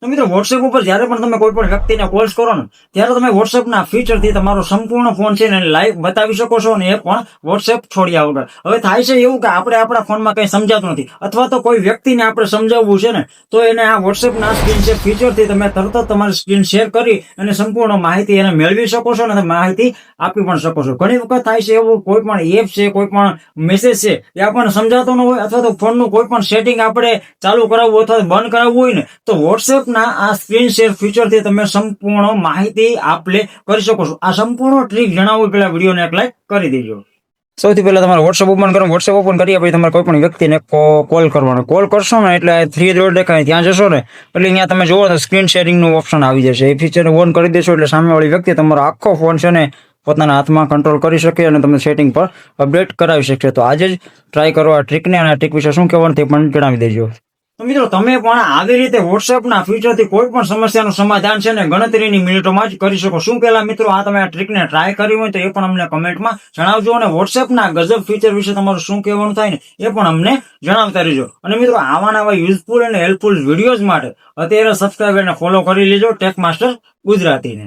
તો મિત્રો વોટ્સએપ ઉપર જયારે પણ તમે કોઈ પણ વ્યક્તિને કોલ્સ કરો ને ત્યારે તમે વોટ્સએપના ફીચરથી તમારો સંપૂર્ણ ફોન છે ને લાઈવ બતાવી શકો છો, અને એ પણ વોટ્સએપ છોડ્યા વગર. હવે થાય છે એવું કે આપણે આપણા ફોનમાં કઈ સમજાતું નથી, અથવા તો કોઈ વ્યક્તિને આપણે સમજાવવું છે ને તો એને આ વોટ્સએપના સ્ક્રીન શેર ફીચરથી તમે તરત જ તમારી સ્ક્રીન શેર કરી અને સંપૂર્ણ માહિતી એને મેળવી શકો છો, અને માહિતી આપી પણ શકો છો. ઘણી વખત થાય છે એવું, કોઈ પણ એપ છે, કોઈ પણ મેસેજ છે એ આપણને સમજાતો ન હોય, અથવા તો ફોનનું કોઈ પણ સેટિંગ આપણે ચાલુ કરાવવું અથવા બંધ કરાવવું હોય ને તો વોટ્સએપના આ સ્ક્રીન શેર ફીચરથી તમે સંપૂર્ણ માહિતી આપલે કરી શકો છો. આ સંપૂર્ણ ટ્રીક જણાવું પેલા વિડીયોને એક લાઈક કરી દેજો. સૌથી પહેલા તમારે વોટ્સએપ ઓપન કરો. વોટ્સએપ ઓપન કર્યા પછી તમારે કોઈ પણ વ્યક્તિને કોલ કરવાનો. કોલ કરશો ને એટલે 3 ડોટ દેખાય, ત્યાં જશો ને એટલે અહીંયા તમે જોવો તો સ્ક્રીન શેરિંગનું ઓપ્શન આવી જશે. એ ફીચર ઓન કરી દેશો એટલે સામેવાળી વ્યક્તિ તમારો આખો ફોન છે ને પોતાના હાથમાં કંટ્રોલ કરી શકે અને તમે સેટિંગ પર અપડેટ કરાવી શકશે. તો આજે જ ટ્રાય કરો આ ટ્રીકને, અને આ ટ્રીક વિશે શું કહેવાનું તે પણ જણાવી દેજો. તો મિત્રો તમે પણ આવી રીતે વોટ્સએપના ફીચરથી કોઈ પણ સમસ્યાનું સમાધાન છે ને ગણતરીની મિનિટોમાં જ કરી શકો. શું પહેલા મિત્રો આ તમે આ ટ્રીકને ટ્રાય કરી હોય તો એ પણ અમને કમેન્ટમાં જણાવજો, અને વોટ્સએપના ગજબ ફીચર વિશે તમારું શું કહેવાનું થાય ને એ પણ અમને જણાવતા રહેજો. અને મિત્રો આવા નવા યુઝફુલ અને હેલ્પફુલ વિડીયોઝ માટે અત્યારે સબસ્ક્રાઇબ અને ફોલો કરી લેજો ટેક માસ્ટર ગુજરાતીને.